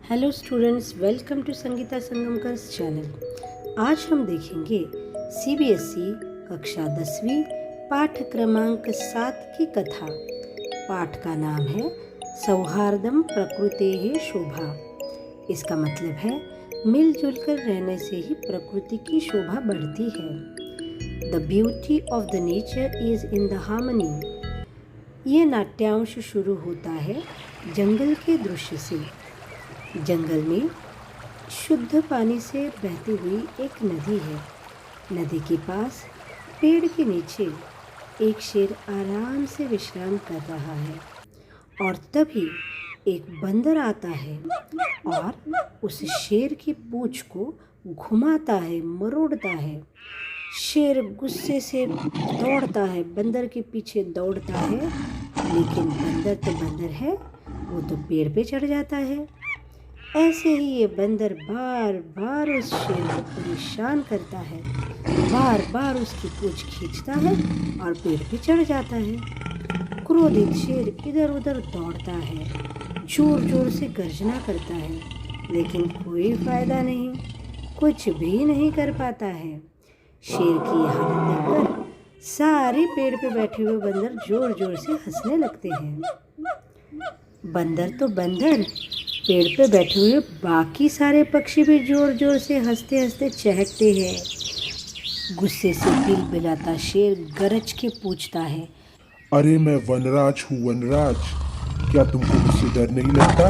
Hello students, welcome to Sangeeta संगमकर्स channel. आज हम देखेंगे सीबीएसई कक्षा 10वीं पाठ क्रमांक 7 की कथा। पाठ का नाम है सौहार्दम प्रकृतेः शोभा। इसका मतलब है मिलजुल कर रहने से ही प्रकृति की शोभा बढ़ती है। The beauty of the nature is in the harmony. ये नाट्यांश शुरू होता है जंगल के दृश्य से। जंगल में शुद्ध पानी से बहती हुई एक नदी है। नदी के पास पेड़ के नीचे एक शेर आराम से विश्राम कर रहा है और तभी एक बंदर आता है और उस शेर की पूंछ को घुमाता है, मरोड़ता है। शेर गुस्से से दौड़ता है, बंदर के पीछे दौड़ता है, लेकिन बंदर तो बंदर है, वो तो पेड़ पे चढ़ जाता है। ऐसे ही ये बंदर बार बार उस शेर को परेशान करता है, बार बार उसकी पूंछ खींचता है और पेड़ पे चढ़ जाता है। क्रोधित शेर इधर उधर दौड़ता है, जोर जोर से गर्जना करता है, लेकिन कोई फायदा नहीं, कुछ भी नहीं कर पाता है। शेर की हालत देखकर सारे पेड़ पे बैठे हुए बंदर जोर जोर से हंसने लगते हैं। बंदर तो बंदर, पेड़ पे बैठे हुए बाकी सारे पक्षी भी जोर जोर से हंसते हंसते चहकते हैं। गुस्से से बिलबिलाता शेर गरज के पूछता है, अरे मैं वनराज हूँ वनराज, क्या तुमको मुझसे डर नहीं लगता?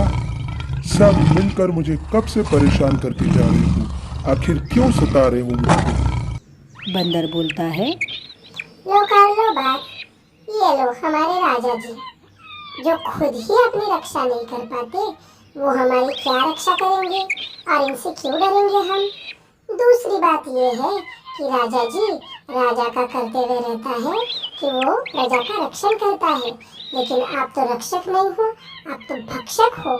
सब मिलकर मुझे कब से परेशान करते जा रहे हो, आखिर क्यों सता रहे हो मुझको? बंदर बोलता है, लो कर लो बात, ये लो हमारे राजा जी, जो खुद ही अपनी रक्षा नहीं कर पाते, वो हमारी क्या रक्षा करेंगे और इनसे क्यों डरेंगे हम। दूसरी बात ये है कि राजा जी राजा का कर्तव्य रहता है कि वो प्रजा का रक्षण करता है, लेकिन आप तो रक्षक नहीं हो, आप तो भक्षक हो,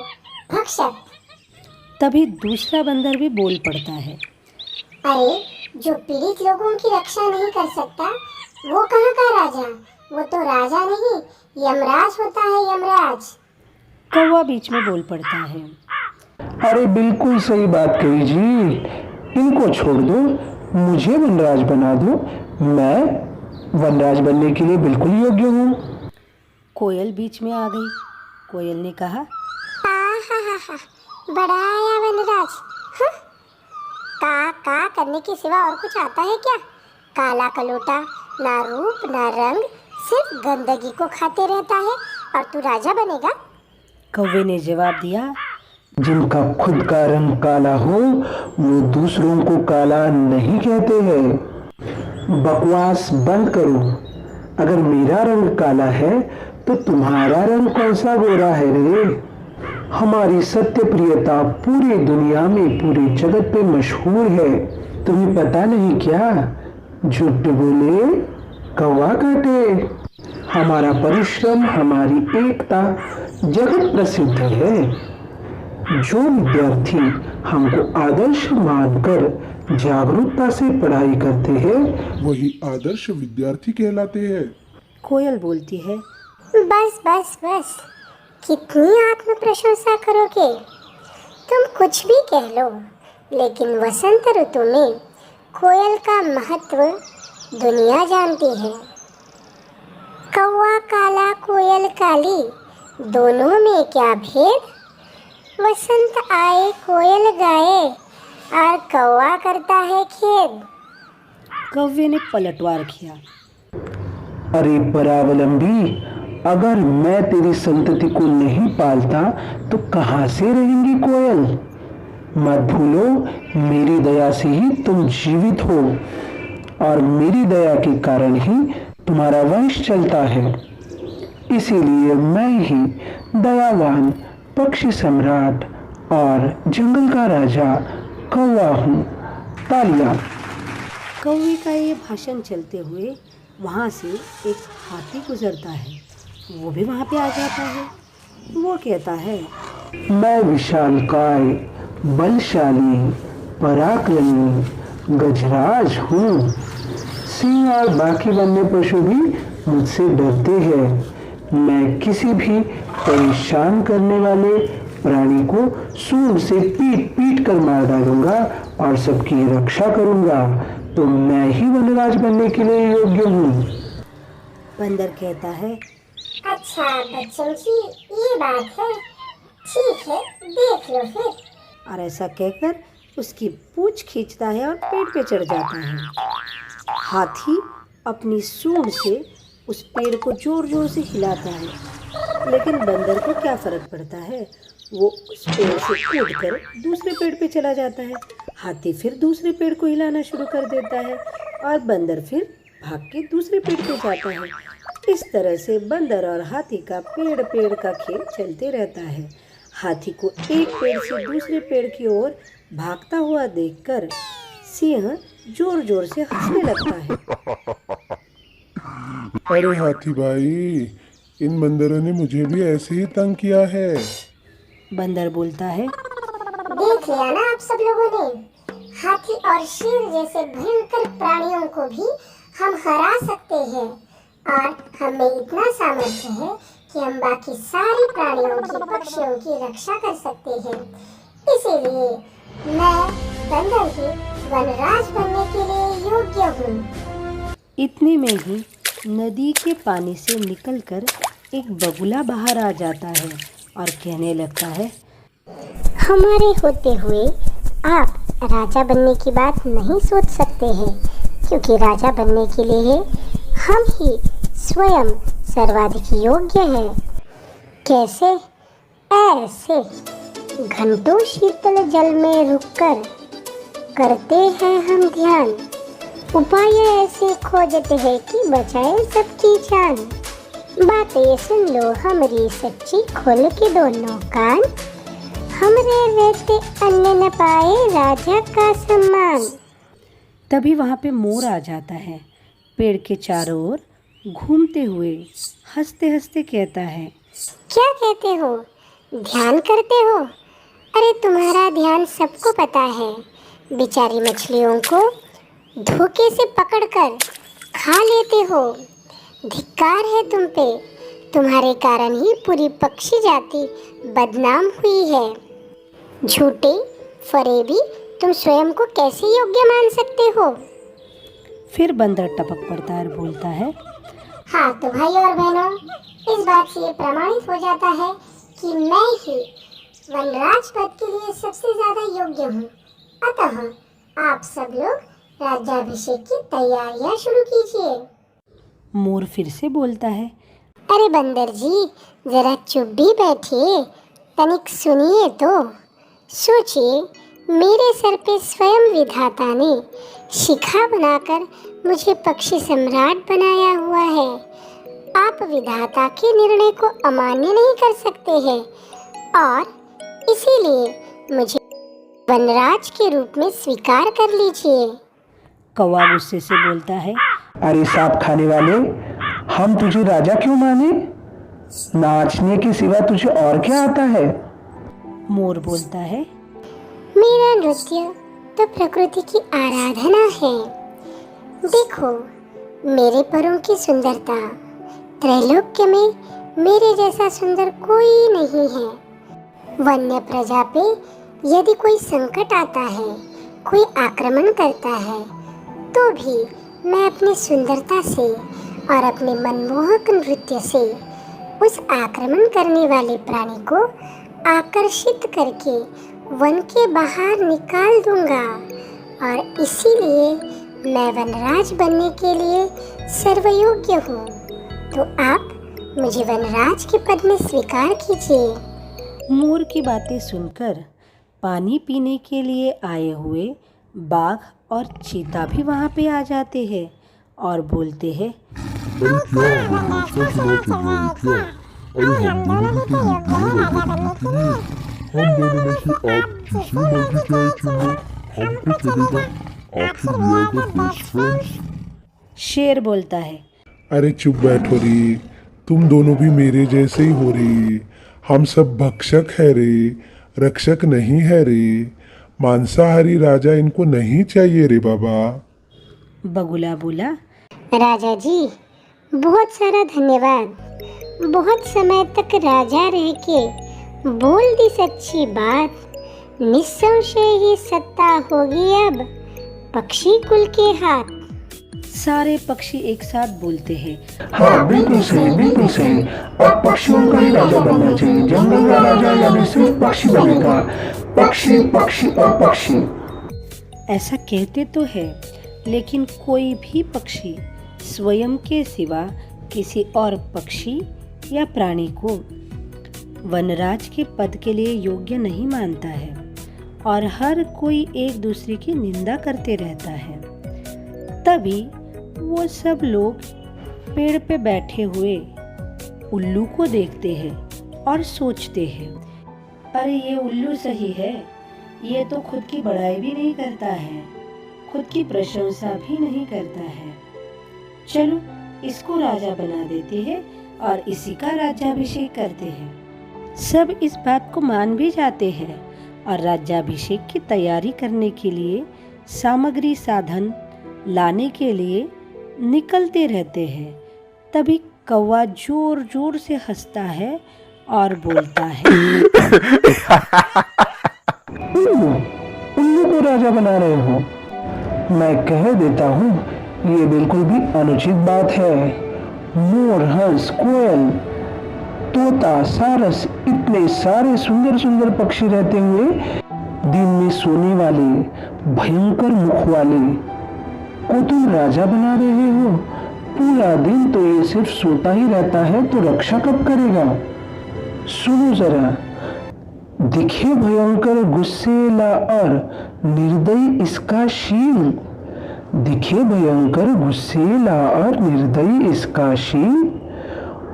भक्षक। तभी दूसरा बंदर भी बोल पड़ता है, अरे जो पीड़ित लोगों की रक्षा नहीं कर सकता वो कहाँ का राजा, वो तो राजा नहीं यमराज होता है, यमराज। कौवा बीच में बोल पड़ता है, अरे बिल्कुल सही बात कही जी, इनको छोड़ दो, मुझे वनराज बना दो, मैं वनराज बनने के लिए बिल्कुल योग्य हूँ। कोयल बीच में आ गई। कोयल ने कहा, आहा, बड़ा आया वनराज। हाँ? का करने के सिवा और कुछ आता है क्या? काला कलोटा, ना रूप ना रंग, सिर्फ गंदगी को खाते रहता है और तू राजा बनेगा? कौवे ने जवाब दिया, जिनका खुद का रंग काला हो वो दूसरों को काला नहीं कहते हैं। बकवास बंद करो, अगर मेरा रंग काला है तो तुम्हारा रंग कौन सा गोरा है रे? हमारी सत्य प्रियता पूरी दुनिया में, पूरे जगत पे मशहूर है, तुम्हें पता नहीं क्या? झूठ बोले कौवा काटे। हमारा परिश्रम, हमारी एकता जगत प्रसिद्ध है। जो विद्यार्थी हमको आदर्श मानकर जागरूकता से पढ़ाई करते हैं वही आदर्श विद्यार्थी कहलाते हैं। कोयल बोलती है, बस बस बस, कितनी आत्म प्रशंसा करोगे? तुम कुछ भी कह लो, लेकिन वसंत ऋतु में कोयल का महत्व दुनिया जानती है। कौवा काला कोयल काली, दोनों में क्या भेद? वसंत आए कोयल गाए और कौवा करता है खेद। कौवे ने पलटवार किया, अरे परावलंबी, अगर मैं तेरी संतति को नहीं पालता तो कहाँ से रहेंगी कोयल? मत भूलो, मेरी दया से ही तुम जीवित हो और मेरी दया के कारण ही तुम्हारा वंश चलता है। इसीलिए मैं ही दयावान पक्षी सम्राट और जंगल का राजा कौवा हूँ। तालियां। कौवे का ये भाषण चलते हुए वहाँ से एक हाथी गुजरता है, वो भी वहाँ पे आ जाता है। वो कहता है, मैं विशालकाय, बलशाली, पराक्रमी गजराज हूँ। सिंह और बाकी वन्य पशु भी मुझसे डरते हैं। मैं किसी भी परेशान करने वाले प्राणी को सूंड से पीट पीट कर मार डालूंगा और सबकी रक्षा करूंगा, तो मैं ही वनराज बनने के लिए योग्य हूँ। बंदर कहता है, अच्छा बच्चों जी, ये बात है, ठीक है, देख लो फिर। और ऐसा कहकर उसकी पूंछ खींचता है और पेड़ पे चढ़ जाता है। हाथी अपनी सूंड से उस पेड़ को जोर जोर से हिलाता है, लेकिन बंदर को क्या फर्क पड़ता है, वो उस पेड़ से कूदकर दूसरे पेड़ पे चला जाता है। हाथी फिर दूसरे पेड़ को हिलाना शुरू कर देता है और बंदर फिर भाग के दूसरे पेड़ पे जाता है। इस तरह से बंदर और हाथी का पेड़ पेड़ का खेल चलते रहता है। हाथी को एक पेड़ से दूसरे पेड़ की ओर भागता हुआ देखकर सिंह जोर जोर से हंसने लगता है। अरे हाथी भाई, इन बंदरों ने मुझे भी ऐसे ही तंग किया है। बंदर बोलता है, देख लिया ना आप सब लोगों ने, हाथी और शेर जैसे भयंकर प्राणियों को भी हम हरा सकते हैं, और हमें इतना सामर्थ्य है कि हम बाकी सारी प्राणियों की, पक्षियों की रक्षा कर सकते हैं। इसीलिए मैं बंदर ही वनराज बनने के लिए योग्य हूँ। इतने में ही नदी के पानी से निकलकर एक बगुला बाहर आ जाता है और कहने लगता है, हमारे होते हुए आप राजा बनने की बात नहीं सोच सकते हैं, क्योंकि राजा बनने के लिए हम ही स्वयं सर्वाधिक योग्य हैं। कैसे? ऐसे घंटों शीतल जल में रुककर करते हैं हम ध्यान, उपाय ऐसे खोजते हैं कि बचाए सबकी जान। बातें सुन लो हमारी सच्ची, खोल के दोनों कान, हमरे रहते अन्य न पाए राजा का सम्मान। तभी वहाँ पे मोर आ जाता है। पेड़ के चारों ओर घूमते हुए हंसते हंसते कहता है, क्या कहते हो? ध्यान करते हो? अरे तुम्हारा ध्यान सबको पता है, बेचारी मछलियों को धोखे से पकड़कर खा लेते हो। धिक्कार है तुम पे, तुम्हारे कारण ही पूरी पक्षी जाति बदनाम हुई है। झूठे फरेबी, तुम स्वयं को कैसे योग्य मान सकते हो? फिर बंदर टपक पड़ता है और बोलता है, हाँ तो भाई और बहनों, इस बात से ये प्रमाणित हो जाता है कि मैं ही वनराज पद के लिए सबसे ज्यादा योग्य हूँ। अतः आप सब लोग राज्याभिषेक की तैयारियां शुरू कीजिए। मोर फिर से बोलता है, अरे बंदर जी, जरा चुप भी बैठिए, तनिक सुनिए तो। सोचिए, मेरे सर पे स्वयं विधाता ने शिखा बनाकर मुझे पक्षी सम्राट बनाया हुआ है। आप विधाता के निर्णय को अमान्य नहीं कर सकते हैं, और इसीलिए मुझे वनराज के रूप में स्वीकार कर लीजिए। कौवा गुस्से से बोलता है, अरे सांप खाने वाले, हम तुझे राजा क्यों माने? नाचने के सिवा तुझे और क्या आता है? मोर बोलता है, मेरा नृत्य तो प्रकृति की आराधना है। देखो, मेरे पैरों की सुंदरता, त्रैलोक्य में मेरे जैसा सुंदर कोई नहीं है। वन्य प्रजा पे यदि कोई संकट आता है, कोई आक्रमण करता है, तो भी मैं अपनी सुंदरता से और अपने मनमोहक नृत्य से उस आक्रमण करने वाले प्राणी को आकर्षित करके वन के बाहर निकाल दूंगा, और इसीलिए मैं वनराज बनने के लिए सर्वयोग्य हूँ। तो आप मुझे वनराज के पद में स्वीकार कीजिए। मोर की बातें सुनकर पानी पीने के लिए आए हुए बाघ और चीता भी वहाँ पे आ जाते हैं और बोलते हैं, अरे क्या हमें अच्छा चुनाव करवाए क्या? अरे हम दोनों भी तो योग्य हैं राजा बनने के लिए। हम दोनों में से आप जिसे मर्जी चाहे चुनो, हम पे चलेगा। आखिर we are the best friends. शेर बोलता है, अरे चुप बैठो रे, तुम दोनों भी मेरे जैसे ही हो रे। हम सब भक्षक है रे, रक्षक नहीं है रे। मांसाहारी राजा इनको नहीं चाहिए रे बाबा। बगुला बोला, राजा जी, बहुत सारा धन्यवाद। बहुत समय तक राजा रह के बोल दी सच्ची बात, निस्संशय ही सत्ता होगी अब पक्षी कुल के हाथ। सारे पक्षी एक साथ बोलते हैं, हाँ बिल्कुल सही, बिल्कुल सही। अब पक्षियों का ही राजा बनना चाहिए। जंगल का राजा यानी सिर्फ पक्षी बनेगा। पक्षी पक्षी और पक्षी। ऐसा कहते तो है, लेकिन कोई भी पक्षी स्वयं के सिवा किसी और पक्षी या प्राणी को वनराज के पद के लिए योग्य नहीं मानता है और हर कोई एक दूसरे की निंदा करते रहता है। तभी वो सब लोग पेड़ पे बैठे हुए उल्लू को देखते हैं और सोचते हैं, अरे ये उल्लू सही है, ये तो खुद की बड़ाई भी नहीं करता है, खुद की प्रशंसा भी नहीं करता है। चलो इसको राजा बना देते हैं और इसी का राज्याभिषेक करते हैं। सब इस बात को मान भी जाते हैं और राज्याभिषेक की तैयारी करने के लिए सामग्री साधन लाने के लिए निकलते रहते हैं। तभी कौवा जोर जोर से हंसता है और बोलता है, उल्लू को राजा बना रहे हो? मैं कह देता हूँ, ये बिल्कुल भी अनुचित बात है। मोर, हंस, कोयल, तोता, सारस, इतने सारे सुंदर सुंदर पक्षी रहते हुए दिन में सोने वाले भयंकर मुख वाले को तुम राजा बना रहे हो? पूरा दिन तो ये सिर्फ सोता ही रहता है, तो रक्षा कब करेगा? सुनो जरा, दिखे भयंकर गुस्सेला और निर्दयी इसका शील। दिखे भयंकर गुस्सेला और निर्दयी इसका शील।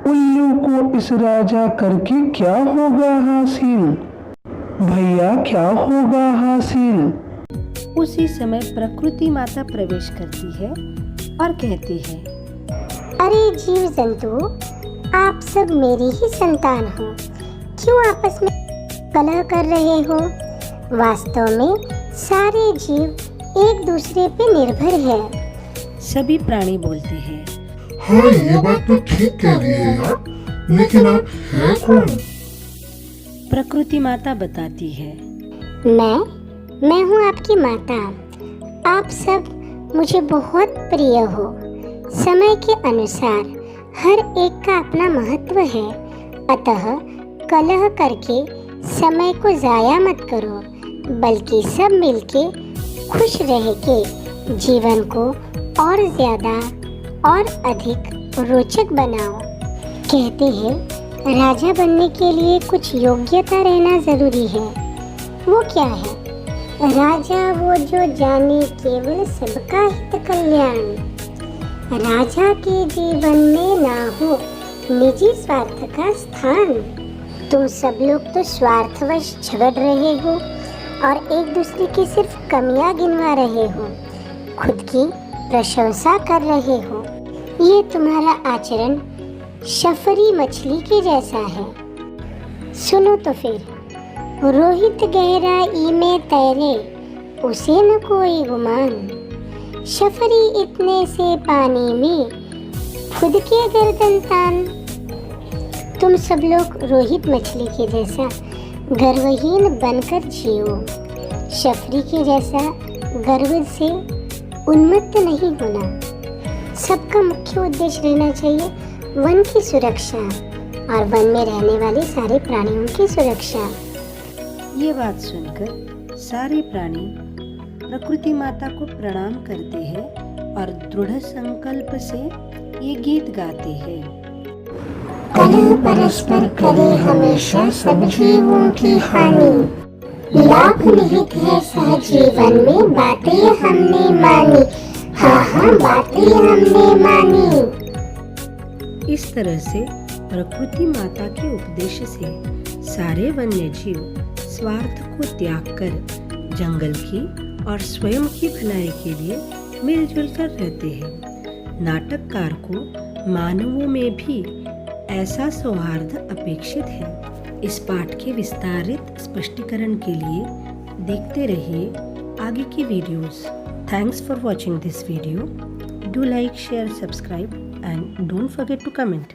उल्लू को इस राजा करके क्या होगा हासिल? भैया क्या होगा हासिल? उसी समय प्रकृति माता प्रवेश करती है और कहती है, अरे जीव जंतु, आप सब मेरी ही संतान हो, क्यों आपस में कलह कर रहे हो? वास्तव में सारे जीव एक दूसरे पे निर्भर है। सभी प्राणी बोलते हैं, हाँ ये बात तो ठीक कह रही है यार, लेकिन आप हैं कौन? प्रकृति माता बताती है, मैं हूँ आपकी माता। आप सब मुझे बहुत प्रिय हो। समय के अनुसार हर एक का अपना महत्व है, अतः कलह करके समय को जाया मत करो, बल्कि सब मिलके खुश रह के जीवन को और ज्यादा और अधिक रोचक बनाओ। कहते हैं राजा बनने के लिए कुछ योग्यता रहना जरूरी है। वो क्या है? राजा वो जो जाने केवल सबका हित कल्याण। राजा के जीवन में ना हो निजी स्वार्थ का स्थान। तुम सब लोग तो स्वार्थवश झगड़ रहे हो और एक दूसरे की सिर्फ कमियां गिनवा रहे हो, खुद की प्रशंसा कर रहे हो। ये तुम्हारा आचरण शफरी मछली के जैसा है। सुनो तो फिर, रोहित गहराई में तैरे, उसे न कोई गुमान। शफरी इतने से पानी में, खुद के गर्दन तान। तुम सब लोग रोहित मछली के जैसा गर्वहीन बनकर जियो। शफरी के जैसा गर्व से उन्मत्त नहीं होना। सबका मुख्य उद्देश्य रहना चाहिए वन की सुरक्षा और वन में रहने वाले सारे प्राणियों की सुरक्षा। ये बात सुनकर सारे प्राणी प्रकृति माता को प्रणाम करते हैं और दृढ़ संकल्प से ये गीत गाते हैं। कलह परस्पर करे हमेशा सब जीवों की हानि। लाभ निहित है सहजीवन में, बातें हमने मानी। हाँ बातें हमने मानी। इस तरह से प्रकृति माता के उपदेश से सारे वन्य जीव स्वार्थ को त्याग कर जंगल की और स्वयं की भलाई के लिए मिलजुल कर रहते हैं। नाटककार को मानवों में भी ऐसा सौहार्द अपेक्षित है। इस पाठ के विस्तारित स्पष्टीकरण के लिए देखते रहिए आगे की videos. Thanks for watching this video. Do like, share, subscribe and don't forget to comment.